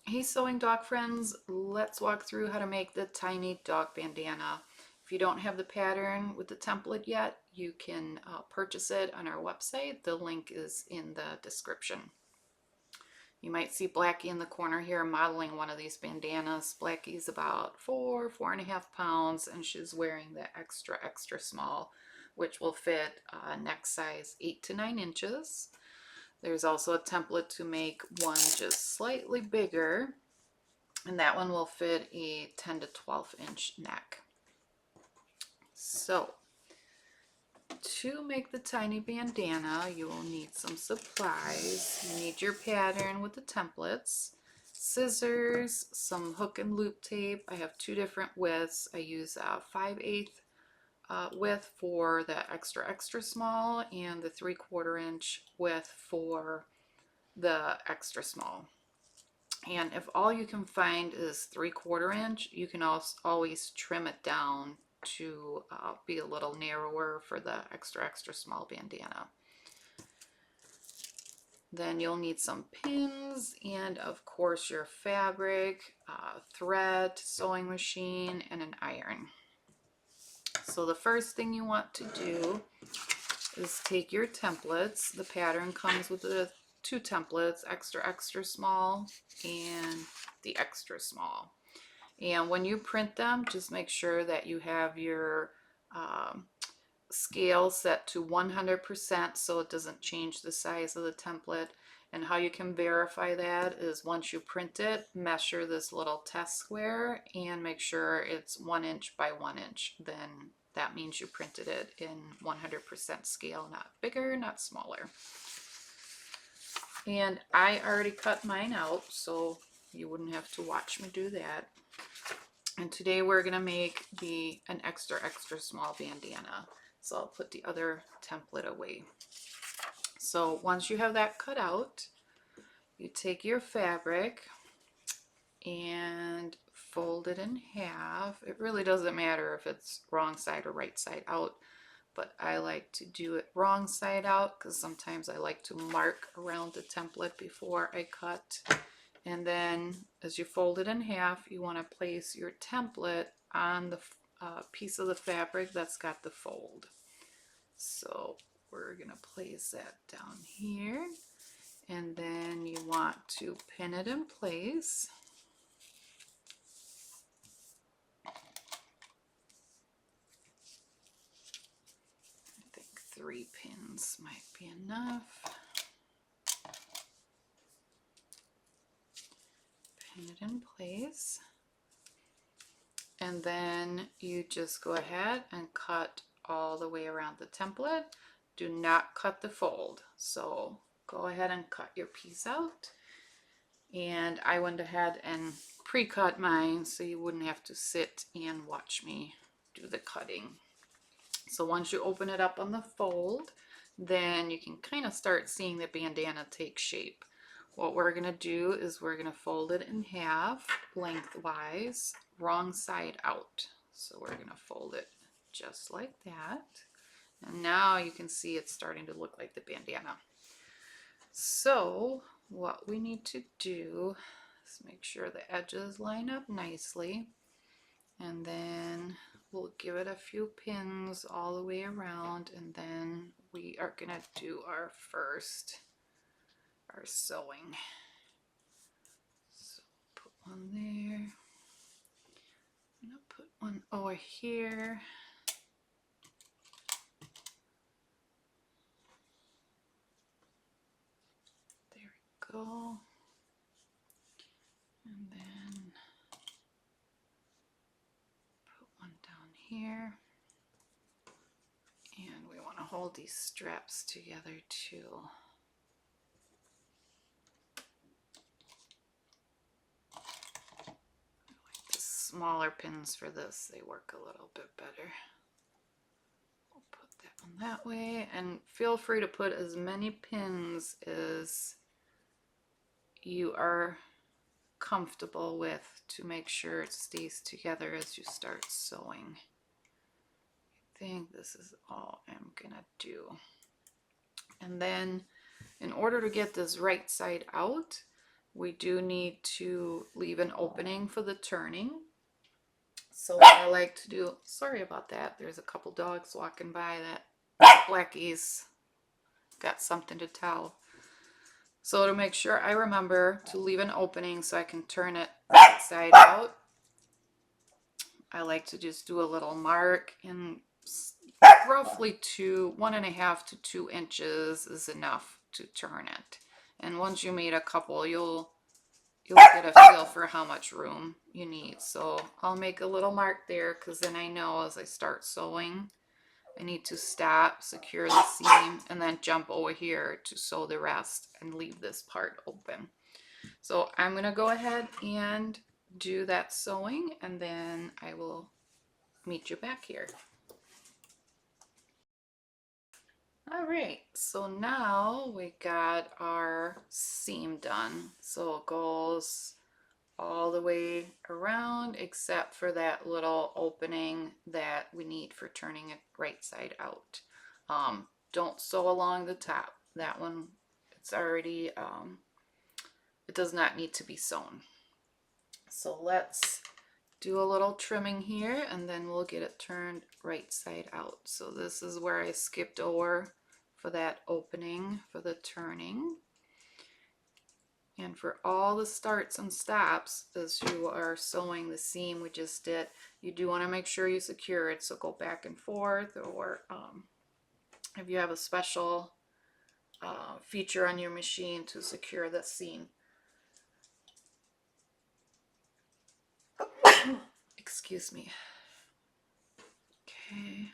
Hey sewing dog friends, let's walk through how to make the Tiny Dog Bandana. If you don't have the pattern with the template yet, you can purchase it on our website. The link is in the description. You might see Blackie in the corner here modeling one of these bandanas. Blackie's about 4.5 pounds, and she's wearing the extra small, which will fit neck size 8 to 9 inches. There's also a template to make one just slightly bigger, and that one will fit a 10 to 12 inch neck. So to make the tiny bandana, you will need some supplies. You need your pattern with the templates, scissors, some hook and loop tape. I have two different widths. I use 5/8 width for the extra small and the 3/4 inch width for the extra small. And if all you can find is 3/4 inch, you can also always trim it down to be a little narrower for the extra small bandana. Then you'll need some pins and of course your fabric, thread, sewing machine, and an iron. So the first thing you want to do is take your templates. The pattern comes with the two templates, extra small and the extra small. And when you print them, just make sure that you have your scale set to 100% so it doesn't change the size of the template. And how you can verify that is once you print it, measure this little test square and make sure it's 1 inch by 1 inch. Then that means you printed it in 100% scale, not bigger, not smaller. And I already cut mine out, so you wouldn't have to watch me do that. And today we're gonna make an extra small bandana. So I'll put the other template away. So once you have that cut out, you take your fabric and fold it in half. It really doesn't matter if it's wrong side or right side out, but I like to do it wrong side out because sometimes I like to mark around the template before I cut. And then as you fold it in half, you want to place your template on the piece of the fabric that's got the fold. So we're going to place that down here, and then you want to pin it in place. I think 3 pins might be enough. Pin it in place, and then you just go ahead and cut all the way around the template. Do not cut the fold. So go ahead and cut your piece out. And I went ahead and pre-cut mine so you wouldn't have to sit and watch me do the cutting. So once you open it up on the fold, then you can kind of start seeing the bandana take shape. What we're going to do is we're going to fold it in half lengthwise, wrong side out. So we're going to fold it just like that. And now you can see it's starting to look like the bandana. So what we need to do is make sure the edges line up nicely, and then we'll give it a few pins all the way around, and then we are going to do our sewing. So put one there. I'm going to put one over here. Go, and then put one down here, and we want to hold these straps together too. I like the smaller pins for this, they work a little bit better. We'll put that one that way, and feel free to put as many pins as you are comfortable with to make sure it stays together as you start sewing. I think this is all I'm gonna do. And then in order to get this right side out, we do need to leave an opening for the turning. So what I like to do, sorry about that, there's a couple dogs walking by that Blackie's got something to tell. So to make sure I remember to leave an opening so I can turn it right side out, I like to just do a little mark, and roughly 1.5 to 2 inches is enough to turn it. And once you made a couple, you'll get a feel for how much room you need. So I'll make a little mark there, because then I know as I start sewing, I need to stop, secure the seam, and then jump over here to sew the rest and leave this part open. So I'm going to go ahead and do that sewing, and then I will meet you back here. All right, so now we got our seam done. So it goes all the way around except for that little opening that we need for turning it right side out. Don't sew along the top. That one, it's already, it does not need to be sewn. So let's do a little trimming here, and then we'll get it turned right side out. So this is where I skipped over for that opening for the turning. And for all the starts and stops as you are sewing the seam we just did, you do want to make sure you secure it. So go back and forth, or if you have a special feature on your machine to secure the seam. Excuse me. Okay.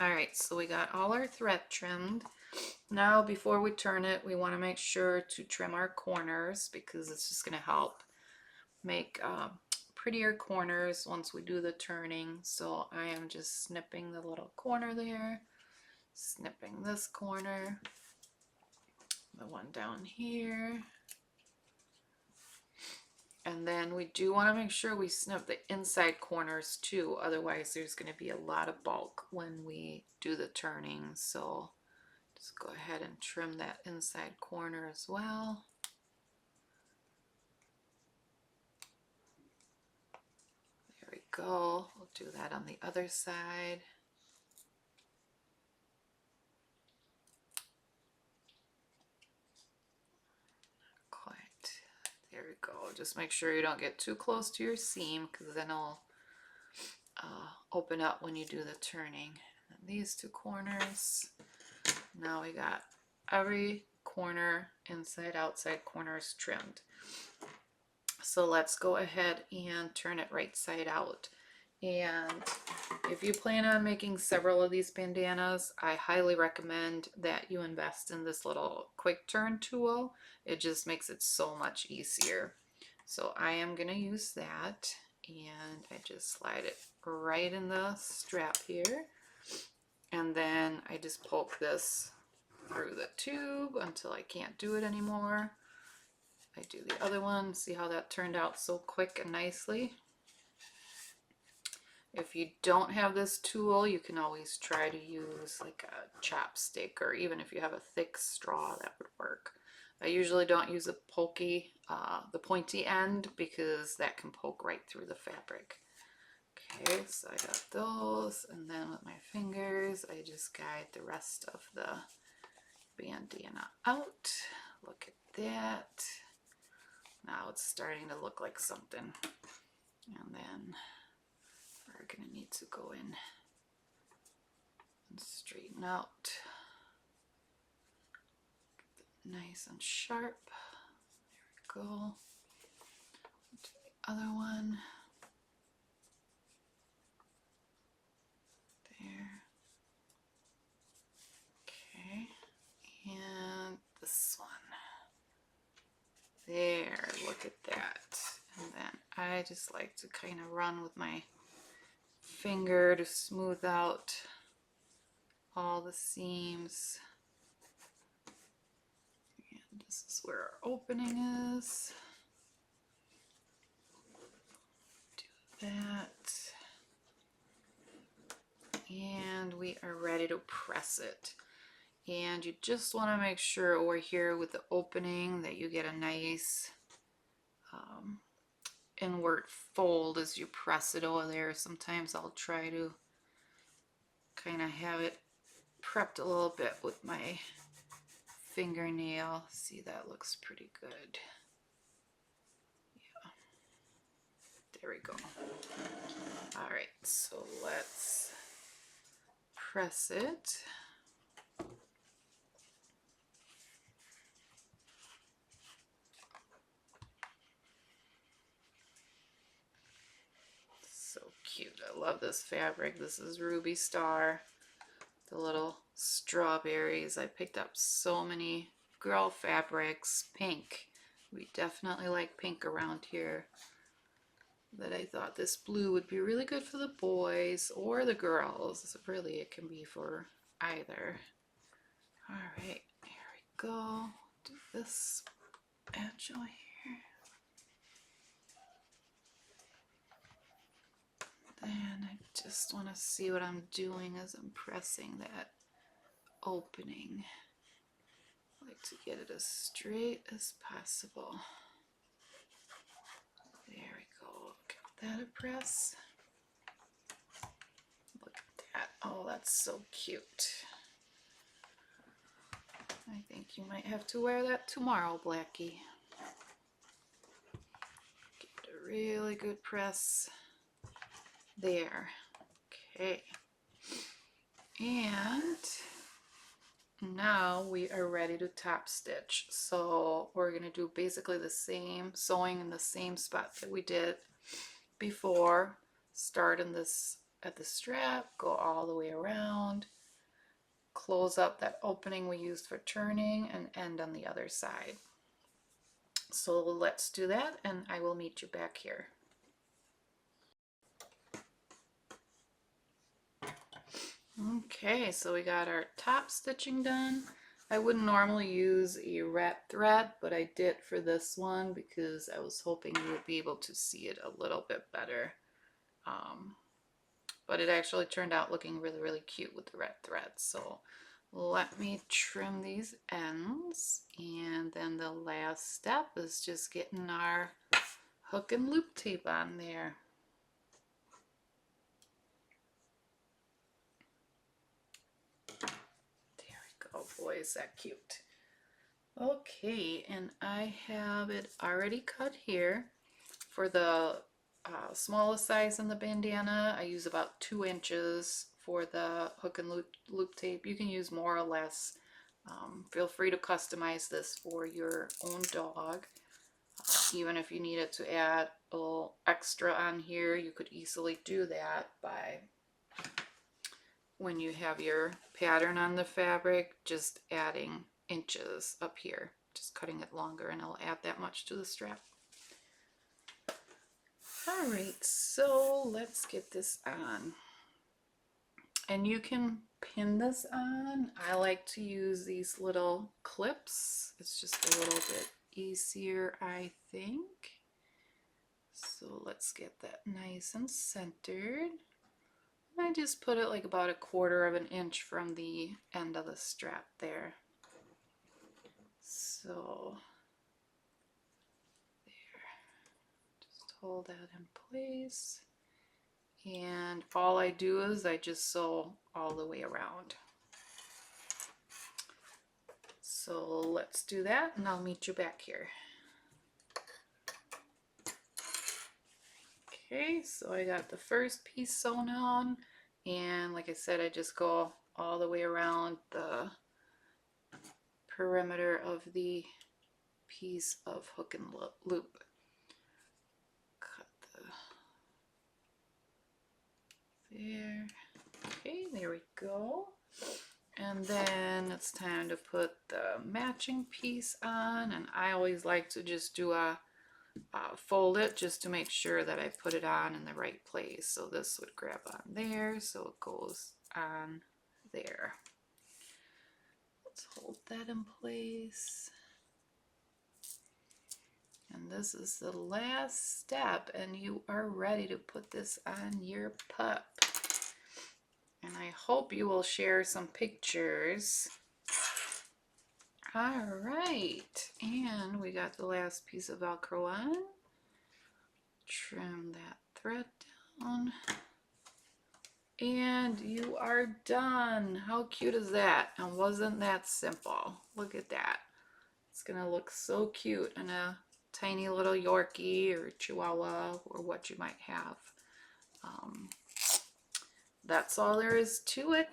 All right, so we got all our thread trimmed. Now before we turn it, we want to make sure to trim our corners, because it's just going to help make prettier corners once we do the turning. So I am just snipping the little corner there, snipping this corner, the one down here. And then we do want to make sure we snip the inside corners too, otherwise there's going to be a lot of bulk when we do the turning. So just go ahead and trim that inside corner as well. There we go. We'll do that on the other side. There we go. Just make sure you don't get too close to your seam, because then it'll open up when you do the turning. And these two corners. Now we got every corner, inside, outside corners trimmed. So let's go ahead and turn it right side out. And if you plan on making several of these bandanas, I highly recommend that you invest in this little quick turn tool. It just makes it so much easier. So I am going to use that, and I just slide it right in the strap here, and then I just poke this through the tube until I can't do it anymore. I do the other one. See how that turned out so quick and nicely? If you don't have this tool, you can always try to use like a chopstick, or even if you have a thick straw, that would work. I usually don't use a the pointy end, because that can poke right through the fabric. Okay, so I got those, and then with my fingers, I just guide the rest of the bandana out. Look at that. Now it's starting to look like something. And then we're going to need to go in and straighten out. Get that nice and sharp. There we go. Do the other one. There. Okay. And this one. There, look at that. And then I just like to kind of run with my finger to smooth out all the seams. And this is where our opening is. Do that. And we are ready to press it. And you just want to make sure over here with the opening that you get a nice inward fold as you press it over there. Sometimes I'll try to kind of have it prepped a little bit with my fingernail. See, that looks pretty good. Yeah, there we go. All right, so let's press it. So cute. I love this fabric. This is Ruby Star. The little strawberries. I picked up so many girl fabrics. Pink. We definitely like pink around here. That I thought this blue would be really good for the boys or the girls. Really, it can be for either. All right, here we go. Do this edge over here. And I just want to see what I'm doing as I'm pressing that opening. I like to get it as straight as possible. There we go. Give that a press. Look at that. Oh, that's so cute. I think you might have to wear that tomorrow, Blackie. Give it a really good press. There. Okay. And now we are ready to top stitch. So we're going to do basically the same sewing in the same spot that we did before. Start in this at the strap, go all the way around, close up that opening we used for turning, and end on the other side. So let's do that, and I will meet you back here. Okay, so we got our top stitching done. I wouldn't normally use a rat thread, but I did for this one because I was hoping you would be able to see it a little bit better. But it actually turned out looking really, really cute with the red thread. So let me trim these ends. And then the last step is just getting our hook and loop tape on there. There we go. Boy, is that cute. Okay, and I have it already cut here. For the smallest size in the bandana, I use about 2 inches for the hook and loop tape. You can use more or less. Feel free to customize this for your own dog. Even if you needed to add a little extra on here, you could easily do that by, when you have your pattern on the fabric, just adding inches up here, just cutting it longer, and I'll add that much to the strap. All right, so let's get this on. And you can pin this on. I like to use these little clips. It's just a little bit easier, I think. So let's get that nice and centered. I just put it like about 1/4 of an inch from the end of the strap there. So there, just hold that in place. And all I do is I just sew all the way around. So let's do that, and I'll meet you back here. Okay, so I got the first piece sewn on, and like I said, I just go all the way around the perimeter of the piece of hook and loop. There. Okay, there we go. And then it's time to put the matching piece on, and I always like to just do a fold it just to make sure that I put it on in the right place. So this would grab on there, so it goes on there. Let's hold that in place. And this is the last step, and you are ready to put this on your pup. And I hope you will share some pictures All right, and we got the last piece of Velcro on. Trim that thread down. And you are done. How cute is that? And wasn't that simple? Look at that. It's gonna look so cute in a tiny little Yorkie or Chihuahua or what you might have. That's all there is to it.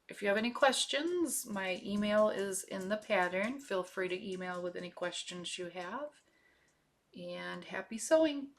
If you have any questions, my email is in the pattern. Feel free to email with any questions you have. And happy sewing!